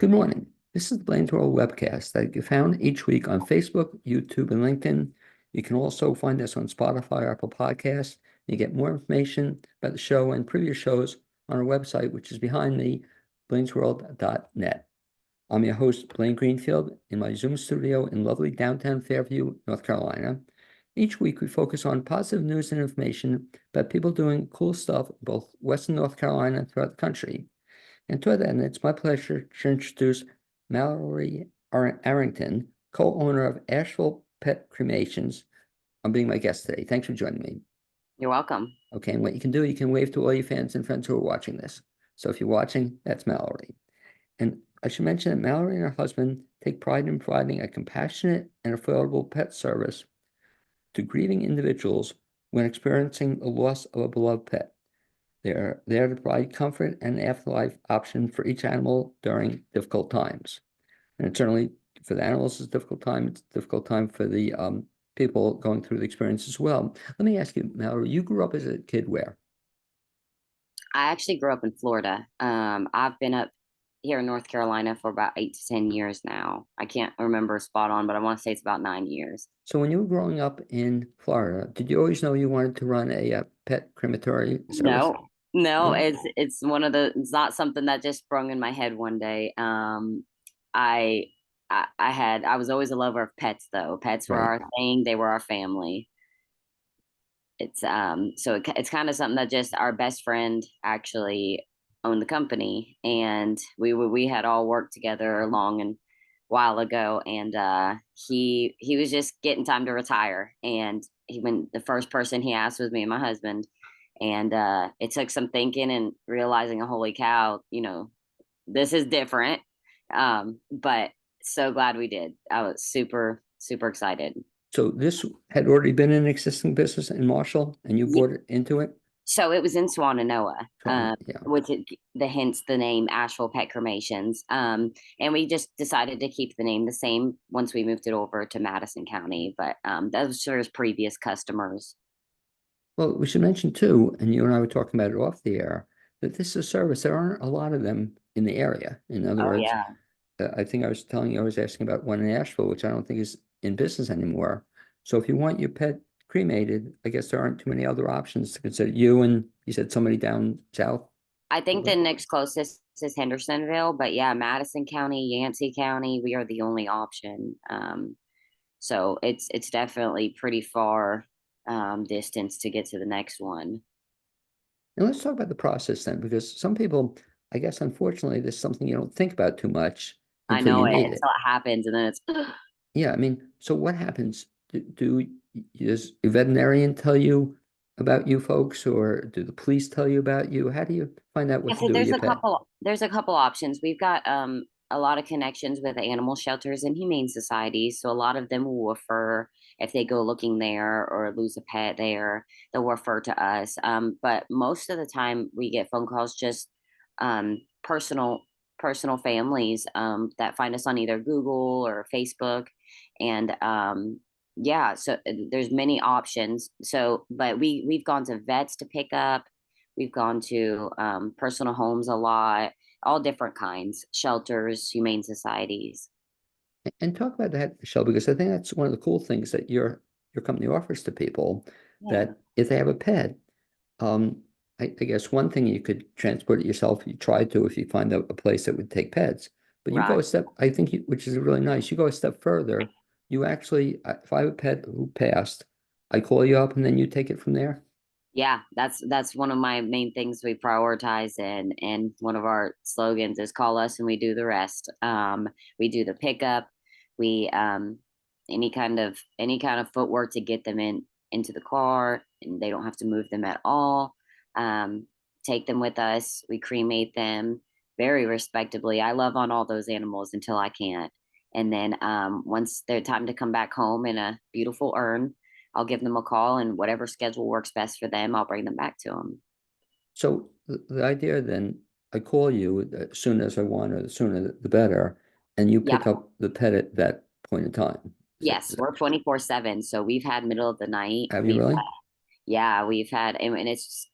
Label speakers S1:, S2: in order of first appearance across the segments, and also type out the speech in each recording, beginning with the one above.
S1: Good morning. This is the Blaine's World webcast that you can found each week on Facebook, YouTube, and LinkedIn. You can also find us on Spotify, Apple Podcasts. You get more information about the show and previous shows on our website, which is behind me, blainesworld.net. I'm your host, Blaine Greenfield, in my Zoom studio in lovely downtown Fairview, North Carolina. Each week, we focus on positive news and information about people doing cool stuff in both Western North Carolina and throughout the country. And to that end, it's my pleasure to introduce Mallory Arrington, co-owner of Asheville Pet Cremations, on being my guest today. Thanks for joining me.
S2: You're welcome.
S1: Okay, and what you can do, you can wave to all your fans and friends who are watching this. So if you're watching, that's Mallory. And I should mention that Mallory and her husband take pride in providing a compassionate and affordable pet service to grieving individuals when experiencing the loss of a beloved pet. They're there to provide comfort and afterlife option for each animal during difficult times. And it's certainly for the animals, it's a difficult time. It's a difficult time for the people going through the experience as well. Let me ask you, Mallory, you grew up as a kid where?
S2: I actually grew up in Florida. I've been up here in North Carolina for about 8 to 10 years now. I can't remember spot on, but I want to say it's about 9 years.
S1: So when you were growing up in Florida, did you always know you wanted to run a pet crematory service?
S2: No, no,
S1: No?
S2: it's not something that just sprung in my head one day. I I was always a lover of pets though. Pets were
S1: Right.
S2: our thing. They were our family. It's kind of something that just our best friend actually owned the company, and we had all worked together long and while ago, and he was just getting time to retire, and he when the first person he asked was me and my husband, and it took some thinking and realizing, holy cow, this is different, but so glad we did. I was super excited.
S1: So this had already been an existing business in Marshall, and you bought it into it?
S2: So it was in Swananoa,
S1: Yeah.
S2: which is hence the name Asheville Pet Cremations. And we just decided to keep the name the same once we moved it over to Madison County. But those were his previous customers.
S1: Well, we should mention too, and you and I were talking about it off the air, that this is a service. There aren't a lot of them in the area. In other
S2: Oh
S1: words,
S2: yeah.
S1: I think I was telling you, I was asking about one in Asheville, which I don't think is in business anymore. So if you want your pet cremated, I guess there aren't too many other options to consider. You and you said somebody down south.
S2: I think the next closest is Hendersonville, but yeah, Madison County, Yancey County, we are the only option. So it's definitely pretty far distance to get to the next one.
S1: And let's talk about the process then, because some people, I guess, unfortunately, there's something you don't think about too much
S2: I
S1: until you
S2: know it
S1: need
S2: until
S1: it.
S2: it happens, and then it's
S1: Yeah, I mean, so what happens? Does a veterinarian tell you about you folks, or do the police tell you about you? How do you find out what
S2: yeah,
S1: to
S2: so
S1: do with your pet?
S2: there's a couple options. We've got a lot of connections with animal shelters and humane societies. So a lot of them will refer if they go looking there or lose a pet there, they'll refer to us. But most of the time we get phone calls just um personal families that find us on either Google or Facebook. And yeah, so there's many options. So but we've gone to vets to pick up. We've gone to personal homes a lot, all different kinds, shelters, humane societies.
S1: And talk about that, Michelle, because I think that's one of the cool things that your company offers to people,
S2: Yeah.
S1: that if they have a pet, um, I guess one thing you could transport it yourself, you try to if you find a place that would take pets. But you go
S2: Right.
S1: a step, I think, which is really nice. You go a step further. You actually, if I have a pet who passed, I call you up and then you take it from there.
S2: Yeah, that's one of my main things we prioritize, and one of our slogans is call us and we do the rest. We do the pickup, we any kind of footwork to get them into the car, and they don't have to move them at all. Take them with us. We cremate them very respectably. I love on all those animals until I can't. And then once they're time to come back home in a beautiful urn, I'll give them a call, and whatever schedule works best for them, I'll bring them back to them.
S1: So the idea then, I call you as soon as I want, or the sooner the better, and you
S2: Yep.
S1: pick up the pet at that point in time.
S2: Yes, we're 24/7. So we've had middle of the night.
S1: Have you really?
S2: Yeah, we've had, and it's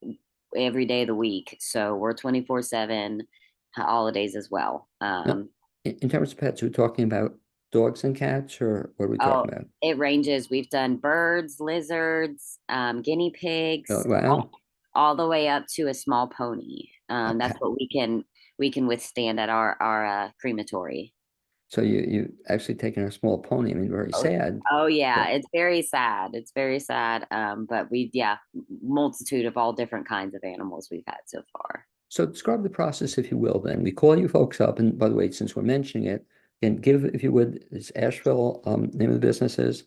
S2: every day of the week. So we're 24/7 holidays as well.
S1: No. In terms of pets, we're talking about dogs and cats, or what are we
S2: Oh,
S1: talking about?
S2: it ranges. We've done birds, lizards, guinea
S1: Oh,
S2: pigs,
S1: wow.
S2: all the way up to a small pony. That's
S1: Ha-
S2: what we can withstand at our crematory.
S1: So you actually taking a small pony. I mean, very
S2: Oh,
S1: sad,
S2: oh yeah,
S1: but
S2: it's very sad. It's very sad. But yeah, multitude of all different kinds of animals we've had so far.
S1: so describe the process, if you will, then. We call you folks up, and by the way, since we're mentioning it, and give, if you would, is Asheville, name of the business is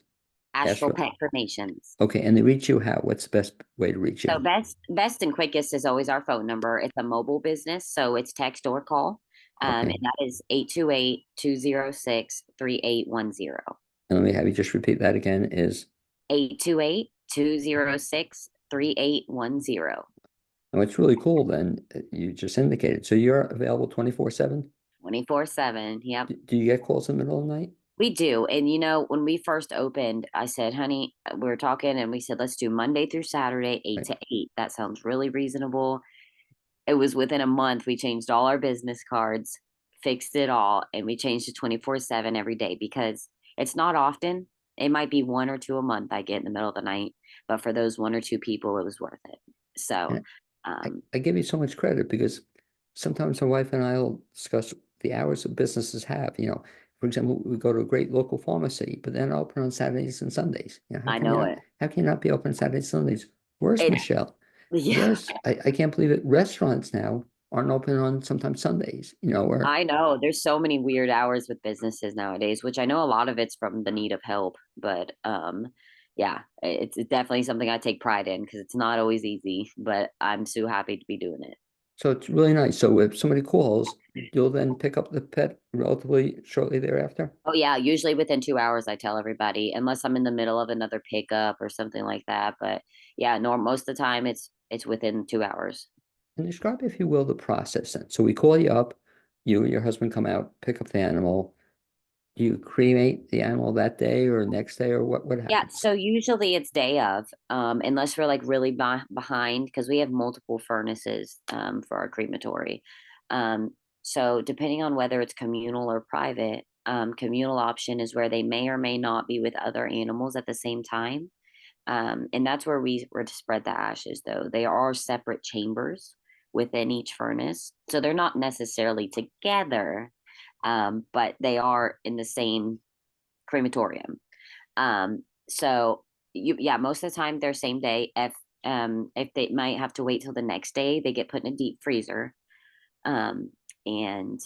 S2: Astral
S1: Asheville.
S2: Pet Cremations.
S1: Okay, and they reach you how? What's the best way to reach
S2: So
S1: you?
S2: best and quickest is always our phone number. It's a mobile business, so it's text or call.
S1: Okay,
S2: And that is 828-206-3810.
S1: and let me have you just repeat that again, is,
S2: 828-206-3810.
S1: and what's really cool then, you just indicated, so you're available 24/7?
S2: 24/7. Yep.
S1: Do you get calls in the middle of the night?
S2: We do. And when we first opened, I said, honey, we were talking and we said, let's do Monday through Saturday, 8
S1: Right.
S2: to 8. That sounds really reasonable. It was within a month. We changed all our business cards, fixed it all, and we changed to 24/7 every day because it's not often. It might be one or two a month I get in the middle of the night, but for those one or two people, it was worth it. So,
S1: And
S2: um,
S1: I give you so much credit because sometimes my wife and I will discuss the hours that businesses have. For example, we go to a great local pharmacy, but they're not open on Saturdays and Sundays.
S2: I know it.
S1: How can you not be open Saturdays and Sundays? Worse,
S2: It,
S1: Michelle,
S2: yeah.
S1: worse. I can't believe it. Restaurants now aren't open on sometimes Sundays, or
S2: I know there's so many weird hours with businesses nowadays, which I know a lot of it's from the need of help, but yeah, it's definitely something I take pride in because it's not always easy, but I'm so happy to be doing it.
S1: so it's really nice. So if somebody calls, you'll then pick up the pet relatively shortly thereafter.
S2: Oh yeah, usually within 2 hours I tell everybody, unless I'm in the middle of another pickup or something like that. But yeah, most of the time it's within 2 hours.
S1: And describe, if you will, the process then. So we call you up, you and your husband come out, pick up the animal. Do you cremate the animal that day or next day, or what
S2: Yeah,
S1: happens?
S2: so usually it's day of, unless we're like really behind because we have multiple furnaces for our crematory. Um, so depending on whether it's communal or private, communal option is where they may or may not be with other animals at the same time. And that's where we were to spread the ashes, though. They are separate chambers within each furnace. So they're not necessarily together, but they are in the same crematorium. So yeah, most of the time they're same day. If they might have to wait till the next day, they get put in a deep freezer. Um, and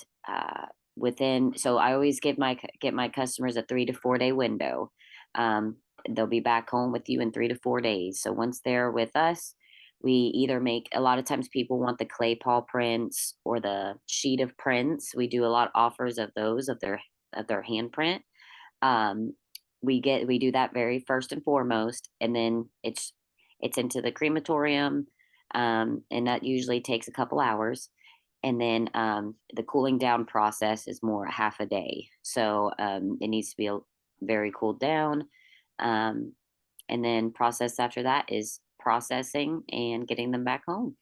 S2: so I always get my customers a 3 to 4 day window. Um, they'll be back home with you in 3 to 4 days. So once they're with us, we either make a lot of times people want the clay paw prints or the sheet of prints. We do a lot of offers of those of their handprint. Um, we do that very first and foremost, and then it's into the crematorium, and that usually takes a couple hours. And then the cooling down process is more half a day, so it needs to be very cooled down. Um, and then process after that is processing and getting them back home.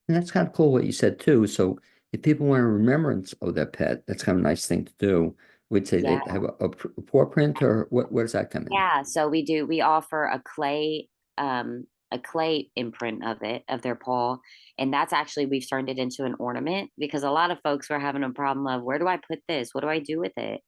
S1: And that's kind of cool what you said too. So if people want a remembrance of their pet, that's kind of a nice thing to do. We'd say
S2: Yeah.
S1: they have a paw print, or what does that come in?
S2: Yeah, so we offer a clay imprint of their paw, and that's actually we've turned it into an ornament because a lot of folks were having a problem of where do I put this? What do I do with it?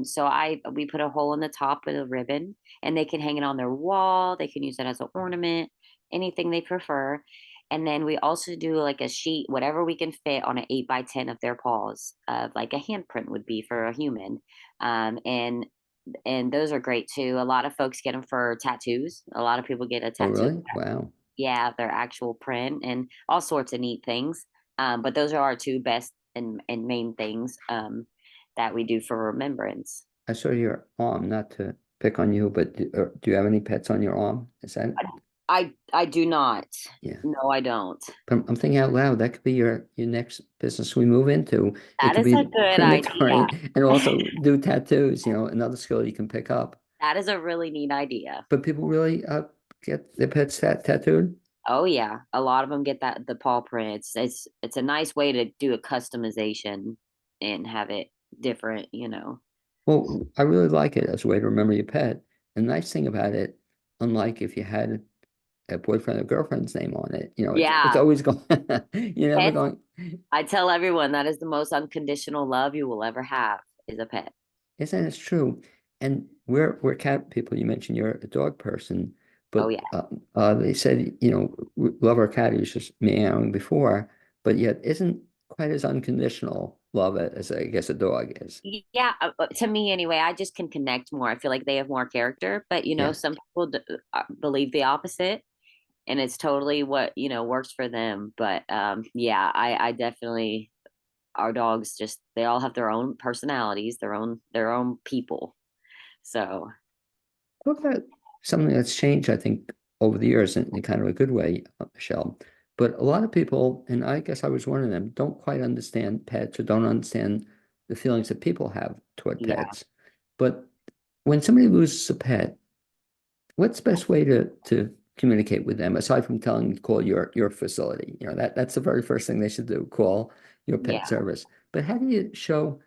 S2: So I we put a hole in the top with a ribbon, and they can hang it on their wall. They can use it as an ornament, anything they prefer. And then we also do like a sheet, whatever we can fit on an 8 by 10 of their paws, of like a handprint would be for a human. And those are great too. A lot of folks get them for tattoos. A lot of people get a
S1: Oh,
S2: tattoo,
S1: really? Wow.
S2: yeah, their actual print and all sorts of neat things. But those are our two best and main things that we do for remembrance.
S1: I saw your arm, not to pick on you, but do you have any pets on your arm? Is that,
S2: I do not.
S1: yeah.
S2: No, I don't.
S1: But I'm thinking out loud, that could be your next business we move into. It
S2: That
S1: could
S2: is a
S1: be
S2: good idea.
S1: crematory and also do tattoos, another skill you can pick up.
S2: That is a really neat idea.
S1: But people really get their pets tattooed.
S2: Oh yeah, a lot of them get the paw print. It's a nice way to do a customization and have it different, you know.
S1: Well, I really like it as a way to remember your pet. The nice thing about it, unlike if you had a boyfriend or girlfriend's name on it, it's
S2: Yeah,
S1: always going, you're never
S2: pets.
S1: going,
S2: I tell everyone that is the most unconditional love you will ever have is a pet.
S1: isn't it true? And we're cat people. You mentioned you're a dog person,
S2: Oh
S1: but
S2: yeah.
S1: they said, we love our cat. He was just meowing before, but yet isn't quite as unconditional love as I guess a dog is.
S2: Yeah, to me anyway, I just can connect more. I feel like they have more character, but
S1: Yeah.
S2: some people believe the opposite, and it's totally what, works for them. But yeah, I definitely, our dogs just, they all have their own personalities, their own people. So,
S1: Talk about something that's changed, I think, over the years in kind of a good way, Michelle. But a lot of people, and I guess I was one of them, don't quite understand pets or don't understand the feelings that people have toward
S2: yeah.
S1: pets. But when somebody loses a pet, what's the best way to communicate with them aside from telling them to call your facility? That's the very first thing they should do, call your pet
S2: Yeah,
S1: service. But how do you show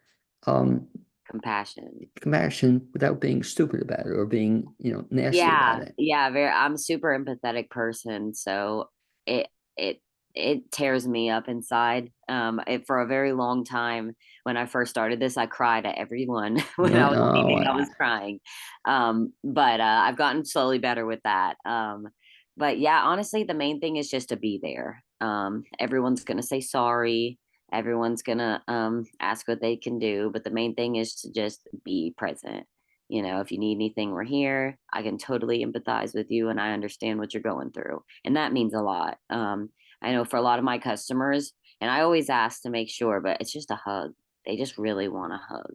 S1: um,
S2: compassion.
S1: compassion without being stupid about it or being, nasty about
S2: Yeah,
S1: it?
S2: yeah, I'm a super empathetic person, so it it it tears me up inside. For a very long time when I first started this, I cried at everyone when I
S1: Right?
S2: was
S1: Oh,
S2: leaving, I was crying. But I've gotten slowly better with that. But yeah, honestly, the main thing is just to be there. Everyone's gonna say sorry. Everyone's gonna ask what they can do, but the main thing is to just be present. If you need anything, we're here. I can totally empathize with you and I understand what you're going through. And that means a lot. I know for a lot of my customers, and I always ask to make sure, but it's just a hug. They just really want a hug.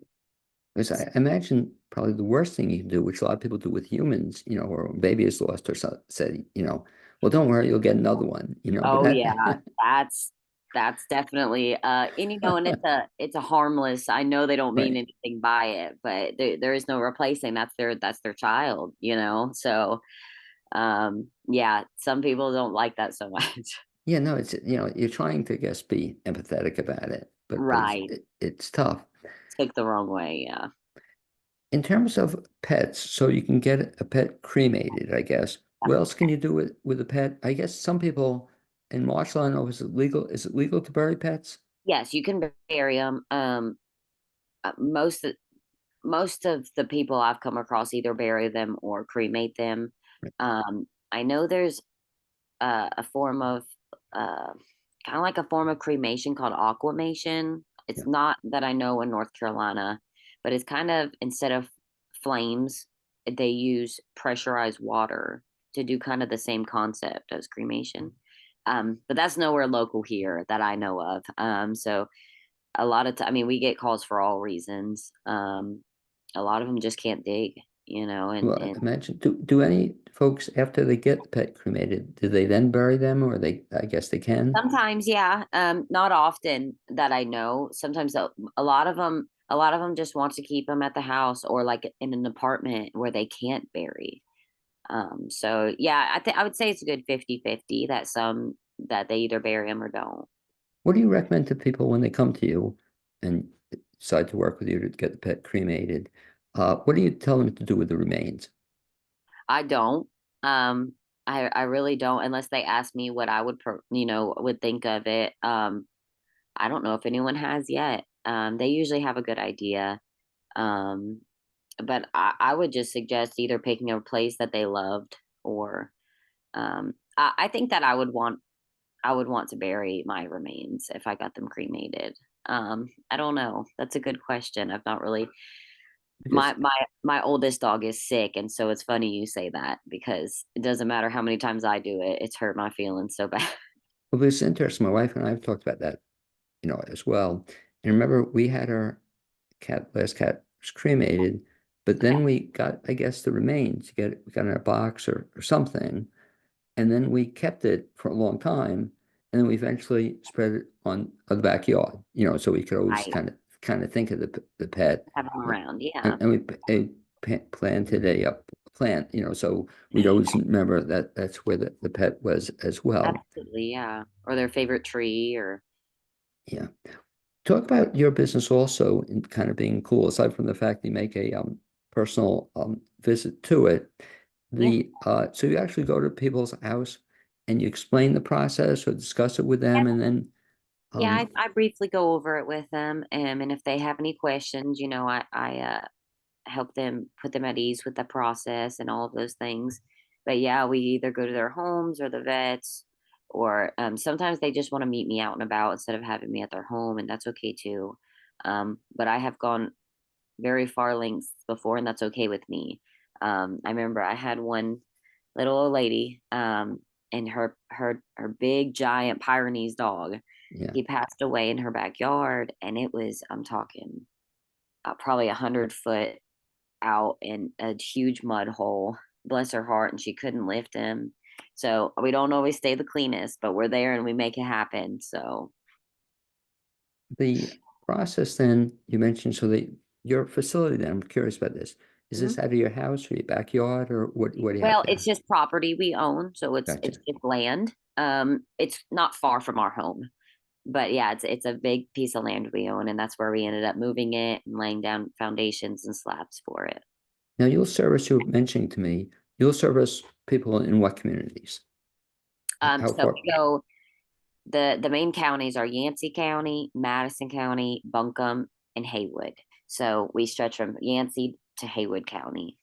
S1: because I imagine probably the worst thing you can do, which a lot of people do with humans, or a baby is lost or so, said, well, don't worry, you'll get another one, but
S2: Oh yeah,
S1: that,
S2: that's definitely and and it's a harmless. I know they don't mean
S1: right.
S2: anything by it, but there is no replacing. That's their child, So yeah, some people don't like that so much.
S1: Yeah, no, you're trying to, I guess, be empathetic about it, but
S2: Right.
S1: it's tough.
S2: Took the wrong way, yeah.
S1: In terms of pets, so you can get a pet cremated, I guess. What else can you do with a pet? I guess some people in Marshall, I know, is it legal to bury pets?
S2: Yes, you can bury them. Most of the people I've come across either bury them or cremate them. I know there's a form of uh, kind of like a form of cremation called aquamation.
S1: Yeah.
S2: It's not that I know in North Carolina, but it's kind of instead of flames, they use pressurized water to do kind of the same concept as cremation. But that's nowhere local here that I know of. So a lot of time, I mean, we get calls for all reasons. A lot of them just can't dig,
S1: Well,
S2: and
S1: imagine, do any folks after they get the pet cremated, do they then bury them or I guess they can?
S2: sometimes, yeah, not often that I know. Sometimes a lot of them just want to keep them at the house or like in an apartment where they can't bury. So yeah, I would say it's a good 50-50 that they either bury them or don't.
S1: What do you recommend to people when they come to you and decide to work with you to get the pet cremated? What do you tell them to do with the remains?
S2: I don't. Um, I really don't unless they ask me what I would think of it. I don't know if anyone has yet. They usually have a good idea. Um, but I would just suggest either picking a place that they loved or I think that I would want to bury my remains if I got them cremated. I don't know. That's a good question. I've not really
S1: Because
S2: my oldest dog is sick, and so it's funny you say that because it doesn't matter how many times I do it, it's hurt my feelings so bad.
S1: well, it's interesting. My wife and I have talked about that, as well. And remember, we had our last cat was cremated, but
S2: Okay.
S1: then we got, I guess, the remains. We got in a box or something. And then we kept it for a long time, and then we eventually spread it on the backyard, so we could always
S2: Right.
S1: kind of think of the pet,
S2: Have them around. Yeah.
S1: and we planted a plant, so we'd always remember that that's where the pet was as well.
S2: Absolutely. Yeah. Or their favorite tree or
S1: Yeah. Talk about your business also and kind of being cool, aside from the fact that you make a personal visit to it.
S2: Yeah.
S1: So you actually go to people's house and you explain the process or discuss it with them, and then
S2: Yeah,
S1: um
S2: I briefly go over it with them, and if they have any questions, I help them put them at ease with the process and all of those things. But yeah, we either go to their homes or the vets, or sometimes they just want to meet me out and about instead of having me at their home, and that's okay too. But I have gone very far lengths before, and that's okay with me. I remember I had one little old lady, and her big giant Pyrenees dog.
S1: yeah.
S2: He passed away in her backyard, and it was, I'm talking, probably 100 foot out in a huge mud hole. Bless her heart, and she couldn't lift him. So we don't always stay the cleanest, but we're there and we make it happen. So
S1: The process then you mentioned, so that your facility then, I'm curious about this. Is
S2: mhm.
S1: this out of your house or your backyard or what do you have
S2: Well, it's
S1: there?
S2: just property we own, so it's
S1: Gotcha.
S2: just land. It's not far from our home, but yeah, it's a big piece of land we own, and that's where we ended up moving it and laying down foundations and slabs for it.
S1: Now you'll service, you were mentioning to me, you'll service people in what communities? How
S2: So
S1: far?
S2: we go, the main counties are Yancey County, Madison County, Buncombe, and Haywood. So we stretch from Yancey to Haywood County.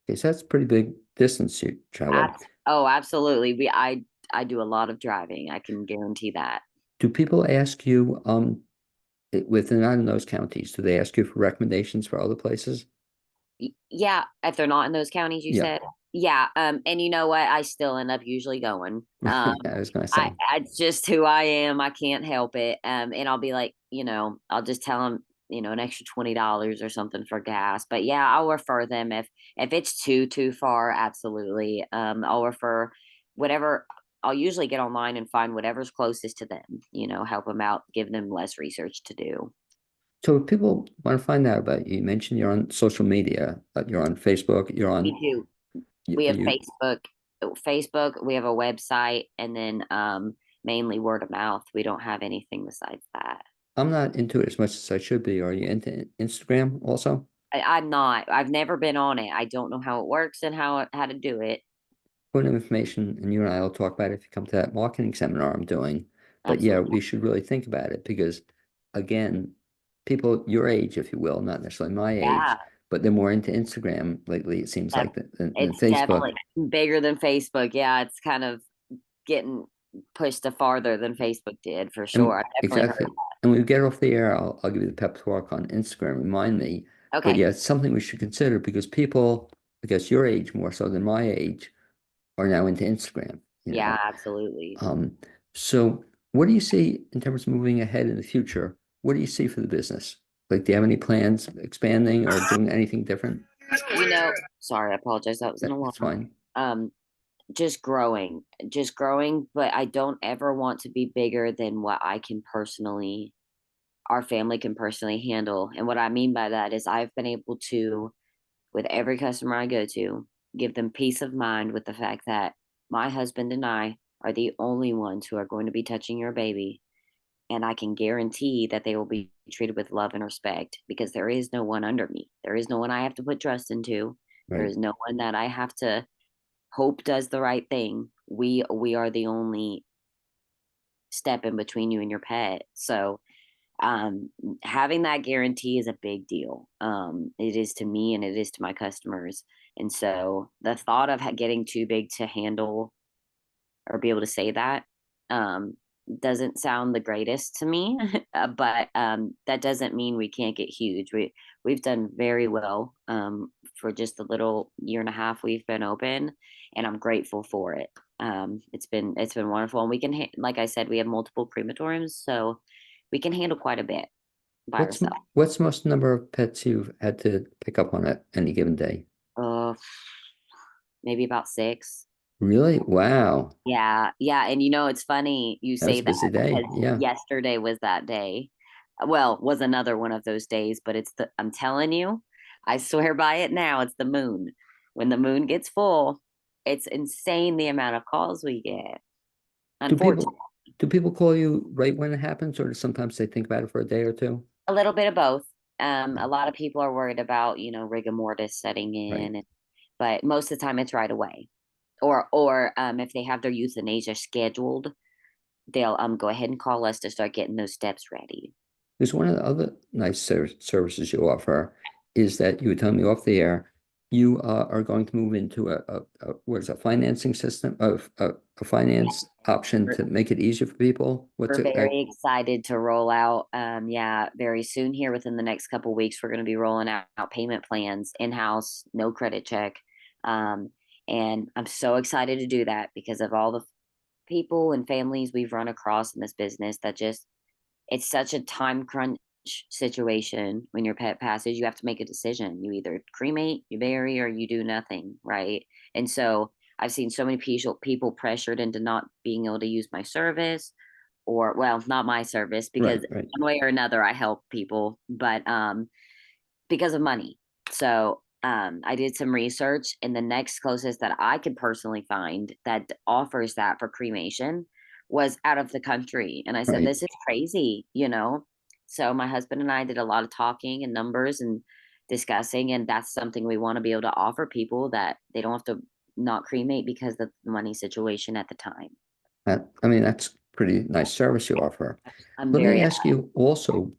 S1: Okay, so that's a pretty big distance you travel.
S2: Oh, absolutely. I do a lot of driving. I can guarantee that.
S1: Do people ask you, within, not in those counties, do they ask you for recommendations for other places?
S2: Yeah, if they're not in those counties, you
S1: Yeah,
S2: said. Yeah, and you know what? I still end up usually going.
S1: right. I was gonna
S2: I
S1: say.
S2: it's just who I am. I can't help it. And I'll be like, I'll just tell them, an extra $20 or something for gas. But yeah, I'll refer them if it's too far. Absolutely. I'll refer whatever. I'll usually get online and find whatever's closest to them. Help them out, give them less research to do.
S1: So if people want to find out about you, you mentioned you're on social media, you're on Facebook, you're
S2: We
S1: on
S2: do.
S1: you,
S2: We have
S1: you
S2: Facebook, we have a website, and then mainly word of mouth. We don't have anything besides that.
S1: I'm not into it as much as I should be. Are you into Instagram also?
S2: I'm not. I've never been on it. I don't know how it works and how to do it.
S1: Put in information and you and I will talk about it if you come to that marketing seminar I'm doing. But yeah,
S2: Absolutely.
S1: we should really think about it because again, people your age, if you will, not necessarily my age,
S2: Yeah.
S1: but they're more into Instagram lately, it seems
S2: That,
S1: like, than
S2: it's
S1: Facebook.
S2: definitely bigger than Facebook. Yeah, it's kind of getting pushed to farther than Facebook did for sure.
S1: And
S2: I definitely heard
S1: exactly. And when we get off the air, I'll give you the pep talk on Instagram. Remind me.
S2: that.
S1: But
S2: Okay.
S1: yeah, it's something we should consider because people, I guess your age more so than my age, are now into Instagram, you
S2: Yeah,
S1: know.
S2: absolutely.
S1: Um, so what do you see in terms of moving ahead in the future? What do you see for the business? Like, do you have any plans expanding or doing anything different?
S2: You know, sorry, I apologize. That was an
S1: That's
S2: alarm.
S1: fine.
S2: Um, just growing, but I don't ever want to be bigger than what our family can personally handle. And what I mean by that is I've been able to, with every customer I go to, give them peace of mind with the fact that my husband and I are the only ones who are going to be touching your baby. And I can guarantee that they will be treated with love and respect because there is no one under me. There is no one I have to put trust into. There
S1: Right.
S2: is no one that I have to hope does the right thing. We are the only step in between you and your pet. So having that guarantee is a big deal. It is to me and it is to my customers. And so the thought of getting too big to handle or be able to say that um, doesn't sound the greatest to me. But that doesn't mean we can't get huge. We've done very well for just the little year and a half we've been open, and I'm grateful for it. It's been wonderful, and we can like I said, we have multiple crematoriums, so we can handle quite a bit by
S1: What's
S2: ourselves.
S1: what's most number of pets you've had to pick up on at any given day?
S2: Uh, Maybe about six.
S1: Really? Wow.
S2: Yeah, yeah, and it's funny you
S1: That was
S2: say
S1: a
S2: that
S1: busy day.
S2: because
S1: Yeah.
S2: yesterday was that day. Well, was another one of those days, but I'm telling you, I swear by it now, it's the moon. When the moon gets full, it's insane the amount of calls we get.
S1: Do
S2: Unfortunately.
S1: people Do people call you right when it happens, or sometimes they think about it for a day or two?
S2: A little bit of both. A
S1: Right.
S2: lot of people are worried about, rigor mortis setting
S1: Right.
S2: in, but most of the time it's right away. Or if they have their euthanasia scheduled, they'll go ahead and call us to start getting those steps ready.
S1: Because one of the other nice services you offer is that you were telling me off the air, you are going to move into what is a financing system of a finance option
S2: We're,
S1: to make it easier for people. What's
S2: we're
S1: it?
S2: very excited to roll out, yeah, very soon here within the next couple weeks. We're going to be rolling out payment plans in house, no credit check. Um, and I'm so excited to do that because of all the people and families we've run across in this business that just it's such a time crunch situation when your pet passes. You have to make a decision. You either cremate, you bury, or you do nothing, right? And so I've seen so many people pressured into not being able to use my service, or well, not my service, because
S1: Right, right.
S2: one way or another I help people, but because of money. So I did some research, and the next closest that I could personally find that offers that for cremation was out of the country. And I said,
S1: Right.
S2: this is crazy. So my husband and I did a lot of talking and numbers and discussing, and that's something we want to be able to offer people that they don't have to not cremate because of the money situation at the time.
S1: I mean, that's pretty nice service you offer.
S2: I'm
S1: Let me
S2: very
S1: ask you also,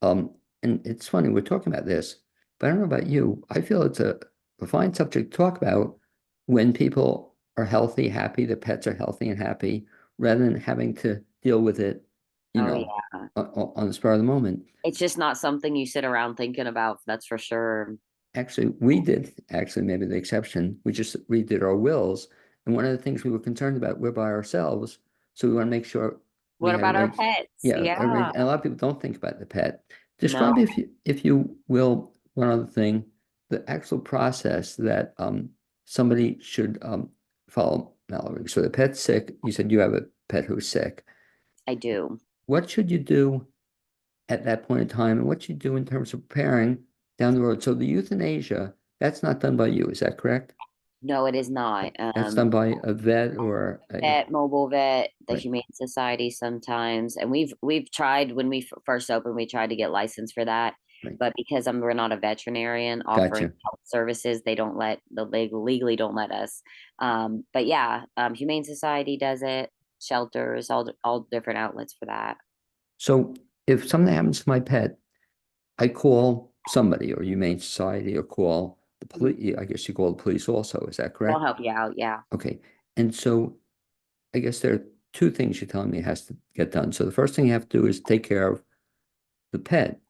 S1: um, and it's funny, we're talking about this, but I don't know about you. I feel it's a fine subject to talk about when people are healthy, happy, the pets are healthy and happy, rather than having to deal with it, you
S2: Oh
S1: know,
S2: yeah.
S1: on the spur of the moment.
S2: It's just not something you sit around thinking about, that's for sure.
S1: Actually, we did, actually, maybe the exception, we just redid our wills. And one of the things we were concerned about, we're by ourselves. So we want to make sure we
S2: What
S1: had
S2: about our
S1: arranged,
S2: pets?
S1: yeah,
S2: Yeah.
S1: arranged, and a lot of people don't think about the pet.
S2: No,
S1: Describe, if you will, one other thing, the actual process that somebody should follow, Mallory. So the pet's sick. You said you have a pet who's sick.
S2: I do.
S1: What should you do at that point in time, and what you do in terms of preparing down the road? So the euthanasia, that's not done by you, is that correct?
S2: No, it is not.
S1: That's done by a vet or a,
S2: Vet, mobile vet, the
S1: right,
S2: Humane Society sometimes, and we've tried when we first opened, we tried to get licensed for that,
S1: right.
S2: but because we're not a veterinarian offering
S1: Gotcha.
S2: health services, they don't let the legally don't let us. But yeah, Humane Society does it, shelters, all different outlets for that.
S1: So if something happens to my pet, I call somebody or Humane Society or call the
S2: Mhm.
S1: police. I guess you call the police also. Is that
S2: They'll
S1: correct?
S2: help you out. Yeah.
S1: Okay. And so I guess there are two things you're telling me has to get done. So the first thing you have to do is take care of the pet.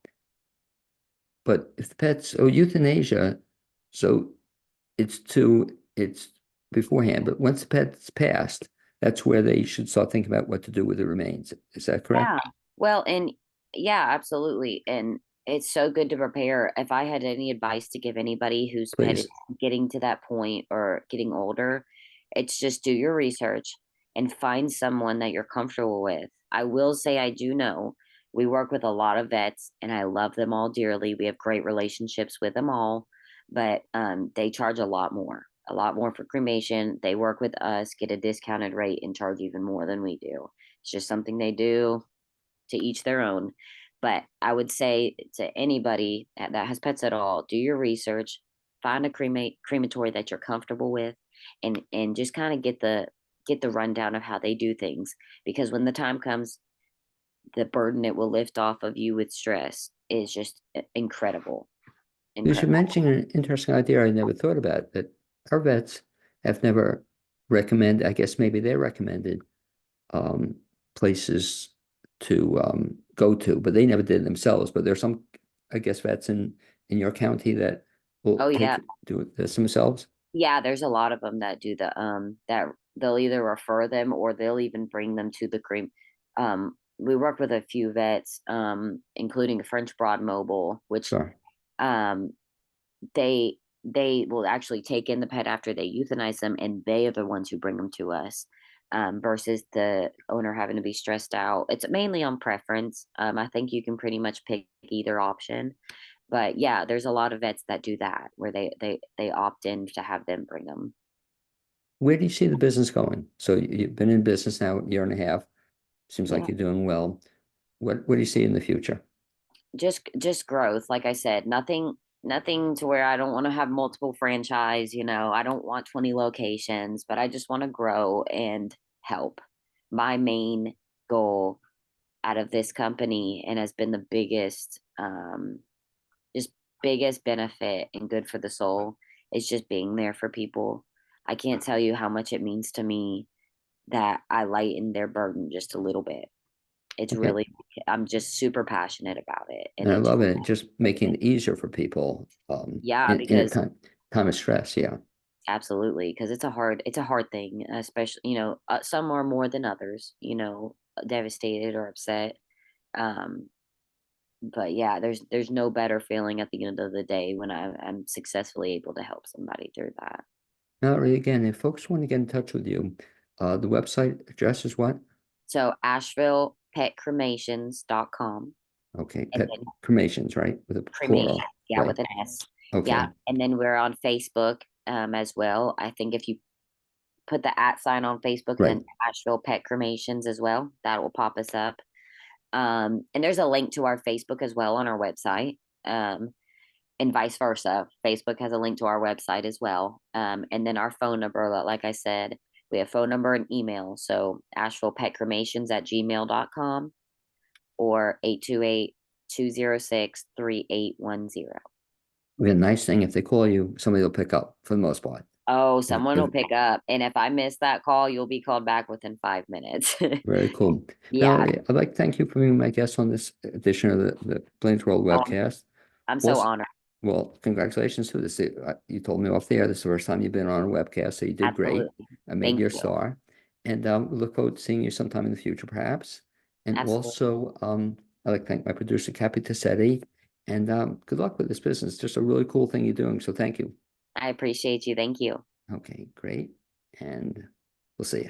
S1: But if the pet's, oh, euthanasia, so it's beforehand, but once the pet's passed, that's where they should start thinking about what to do with the remains. Is that correct?
S2: Yeah. Well, and yeah, absolutely. And it's so good to prepare. If I had any advice to give anybody whose pet is
S1: Please.
S2: getting to that point or getting older, it's just do your research and find someone that you're comfortable with. I will say I do know we work with a lot of vets and I love them all dearly. We have great relationships with them all, but they charge a lot more for cremation. They work with us, get a discounted rate, and charge even more than we do. It's just something they do, to each their own. But I would say to anybody that has pets at all, do your research, find a crematory that you're comfortable with, and just kind of get the rundown of how they do things. Because when the time comes, the burden it will lift off of you with stress is just incredible.
S1: You should
S2: Incredible.
S1: mention an interesting idea I never thought about, that our vets have never recommended, I guess maybe they recommended um, places to go to, but they never did it themselves. But there's some, I guess, vets in your county that will
S2: Oh yeah.
S1: do this themselves.
S2: Yeah, there's a lot of them that do that they'll either refer them or they'll even bring them to the we work with a few vets, including a French Broad Mobile, which
S1: Sorry.
S2: um they will actually take in the pet after they euthanize them, and they are the ones who bring them to us, versus the owner having to be stressed out. It's mainly on preference. I think you can pretty much pick either option, but yeah, there's a lot of vets that do that where they opt in to have them bring them.
S1: Where do you see the business going? So you've been in business now a year and a half. Seems like
S2: Yeah.
S1: you're doing well. What do you see in the future?
S2: Just growth. Like I said, nothing to where I don't want to have multiple franchise, I don't want 20 locations, but I just want to grow and help. My main goal out of this company and has been the just biggest benefit and good for the soul is just being there for people. I can't tell you how much it means to me that I lighten their burden just a little bit. It's
S1: Okay.
S2: really, I'm just super passionate about it. And
S1: And I
S2: it's
S1: love
S2: really
S1: it. Just making it easier for people
S2: yeah,
S1: in a
S2: because
S1: time of stress. Yeah.
S2: absolutely, because it's a hard thing, especially, some are more than others, devastated or upset. Um, but yeah, there's no better feeling at the end of the day when I'm successfully able to help somebody through that.
S1: Mallory, again, if folks want to get in touch with you, the website address is what?
S2: So Asheville petcremations.com
S1: Okay,
S2: and
S1: pet
S2: then
S1: cremations, right? With a
S2: cremation,
S1: plural,
S2: yeah,
S1: right?
S2: with an S. Yeah.
S1: Okay,
S2: And then we're on Facebook as well. I think if you put the at sign on Facebook and
S1: right.
S2: then Asheville Pet Cremations as well, that will pop us up. And there's a link to our Facebook as well on our website. And vice versa. Facebook has a link to our website as well. And then our phone number, like I said, we have phone number and email. So AshevillePetCremations@gmail.com or 828-206-3810.
S1: We have a nice thing. If they call you, somebody will pick up for the most part.
S2: Oh,
S1: If,
S2: someone will
S1: if,
S2: pick up. And if I miss that call, you'll be called back within 5 minutes.
S1: very cool.
S2: Yeah.
S1: Mallory, I'd like to thank you for being my guest on this edition of the Blaine's World
S2: Oh,
S1: webcast.
S2: I'm so
S1: Also,
S2: honored.
S1: well, congratulations to this. You told me off the air this is the first time you've been on a webcast, so you did great.
S2: Absolutely.
S1: I made
S2: Thank
S1: your
S2: you.
S1: star. And we look forward to seeing you sometime in the future, perhaps. And
S2: Absolutely.
S1: also, I'd like to thank my producer, Cappy Tassetti. And good luck with this business. Just a really cool thing you're doing. So thank you.
S2: I appreciate you. Thank you.
S1: Okay, great. And we'll see you.